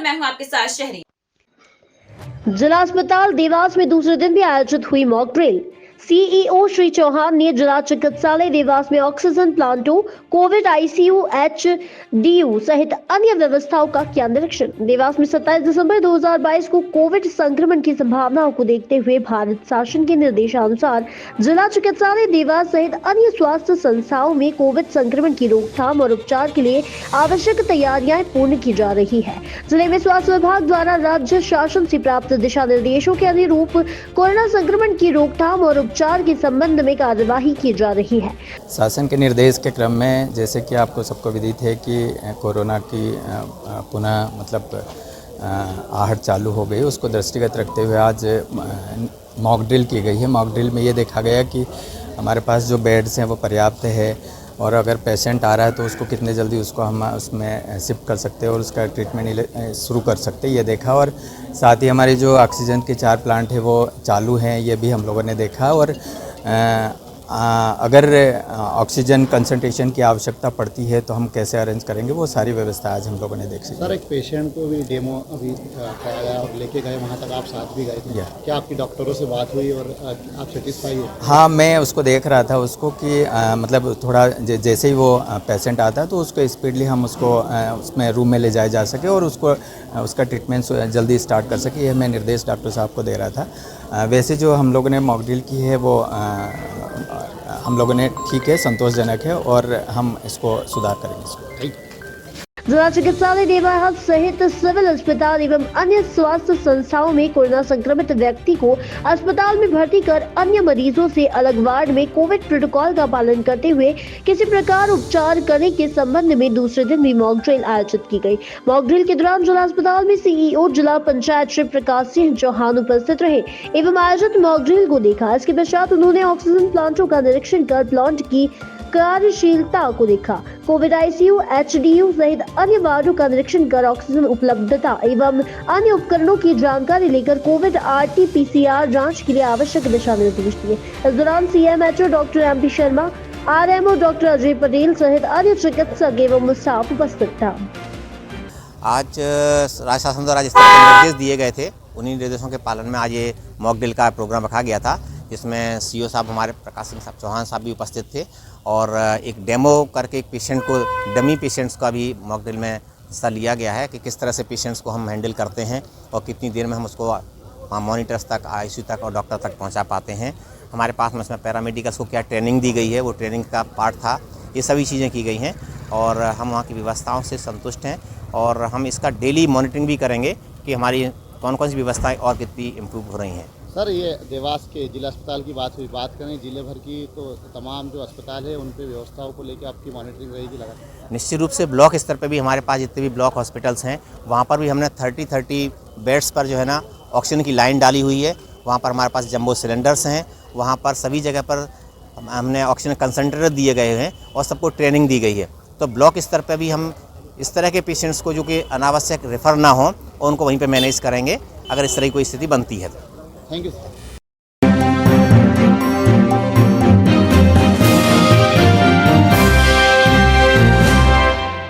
मैं हूं आपके साथ शहरी। जिला अस्पताल देवास में दूसरे दिन भी आयोजित हुई mock drill. CEO Shri Chauhan ने जिला चिकित्सालय देवास में ऑक्सीजन प्लांटों, कोविड आईसीयू, एचडीयू सहित अन्य व्यवस्थाओं का किया निरीक्षण। देवास में 27 दिसंबर 2022 को कोविड संक्रमण की संभावनाओं को देखते हुए भारत शासन के निर्देशानुसार जिला चिकित्सालय देवास सहित अन्य स्वास्थ्य संस्थाओं में कोविड संक्रमण की रोकथाम और उपचार के लिए आवश्यक तैयारियां पूर्ण की जा रही है। जिले में स्वास्थ्य विभाग द्वारा राज्य शासन से प्राप्त दिशा निर्देशों के अनुरूप कोरोना संक्रमण की रोकथाम और उपचार के संबंध में कार्यवाही की जा रही है। शासन के निर्देश के क्रम में जैसे कि आपको सबको विदित है कि कोरोना की पुनः आहट चालू हो गई, उसको दृष्टिगत रखते हुए आज मॉक ड्रिल की गई है। मॉक ड्रिल में ये देखा गया कि हमारे पास जो बेड्स हैं वो पर्याप्त है और अगर पेशेंट आ रहा है तो उसको कितने जल्दी उसको हम उसमें शिफ्ट कर सकते हैं और उसका ट्रीटमेंट शुरू कर सकते हैं, ये देखा। और साथ ही हमारी जो ऑक्सीजन के 4 प्लांट है वो चालू हैं, ये भी हम लोगों ने देखा। और अगर ऑक्सीजन कंसंट्रेशन की आवश्यकता पड़ती है तो हम कैसे अरेंज करेंगे, वो सारी व्यवस्था आज हम लोगों ने देखी। सर, एक पेशेंट को भी डेमो अभी कराया गया और लेके गए, वहाँ तक आप साथ भी गए थे, क्या आपकी डॉक्टरों से बात हुई और आप सेटिस्फाई है? हाँ, मैं उसको देख रहा था उसको कि मतलब थोड़ा जैसे ही वो पेशेंट आता है तो उसको स्पीडली हम उसको उसमें रूम में ले जाया जा सके और उसको उसका ट्रीटमेंट जल्दी स्टार्ट कर सके, ये मैं निर्देश डॉक्टर साहब को दे रहा था। वैसे जो हम लोगों ने मॉक ड्रिल की है वो हम लोगों ने ठीक है, संतोषजनक है और हम इसको सुधार करेंगे इसको। जिला चिकित्सालय देवास सहित सिविल अस्पताल एवं अन्य स्वास्थ्य संस्थाओं में कोरोना संक्रमित व्यक्ति को अस्पताल में भर्ती कर अन्य मरीजों से अलग वार्ड में कोविड प्रोटोकॉल का पालन करते हुए किसी प्रकार उपचार करने के संबंध में दूसरे दिन भी मॉक ड्रिल आयोजित की गई। मॉक ड्रिल के दौरान जिला अस्पताल में सीईओ जिला पंचायत श्री प्रकाश सिंह चौहान उपस्थित रहे एवं आयोजित मॉक ड्रिल को देखा। इसके पश्चात उन्होंने ऑक्सीजन प्लांटों का निरीक्षण कर प्लांट की कार्यशीलता को देखा। कोविड आईसीयू, एचडीयू सहित अन्य वार्डों का निरीक्षण कर ऑक्सीजन उपलब्धता एवं अन्य उपकरणों की जानकारी लेकर कोविड आरटी-पीसीआर जांच के लिए आवश्यक दिशा निर्देश दिए। इस दौरान CMHO doctor MP Sharma, RMO doctor Ajay Patel सहित अन्य चिकित्सक एवं स्टाफ उपस्थित था। आज राज्य शासन द्वारा जिस तरह के निर्देश दिए गए थे, उन्हीं निर्देशों के पालन में आज ये मॉक ड्रिल का प्रोग्राम रखा गया था, जिसमें सीईओ साहब हमारे प्रकाश सिंह साहब चौहान साहब भी उपस्थित थे और एक डेमो करके एक पेशेंट को, डमी पेशेंट्स का भी मॉक ड्रिल में हिस्सा लिया गया है कि किस तरह से पेशेंट्स को हम हैंडल करते हैं और कितनी देर में हम उसको मॉनिटर्स तक, आईसीयू तक और डॉक्टर तक पहुंचा पाते हैं। हमारे पास में इसमें पैरामेडिकल्स को क्या ट्रेनिंग दी गई है, वो ट्रेनिंग का पार्ट था। ये सभी चीज़ें की गई हैं और हम वहाँ की व्यवस्थाओं से संतुष्ट हैं और हम इसका डेली मॉनिटरिंग भी करेंगे कि हमारी कौन कौन सी व्यवस्थाएँ और कितनी इम्प्रूव हो रही हैं। सर, ये देवास के जिला अस्पताल की बात हुई, बात करें जिले भर की तो तमाम जो अस्पताल है उन पे व्यवस्थाओं को लेकर आपकी मॉनिटरिंग रहेगी लगातार? निश्चित रूप से ब्लॉक स्तर पे भी हमारे पास जितने भी ब्लॉक हॉस्पिटल्स हैं वहाँ पर भी हमने 30 बेड्स पर जो है ना ऑक्सीजन की लाइन डाली हुई है। वहाँ पर हमारे पास जंबो सिलेंडर्स हैं, वहाँ पर सभी जगह पर हमने ऑक्सीजन कंसंट्रेटर दिए गए हैं और सबको ट्रेनिंग दी गई है। तो ब्लॉक स्तर पर भी हम इस तरह के पेशेंट्स को जो कि अनावश्यक रेफ़र ना हो और उनको वहीं पर मैनेज करेंगे अगर इस तरह की कोई स्थिति बनती है तो। Thank you sir.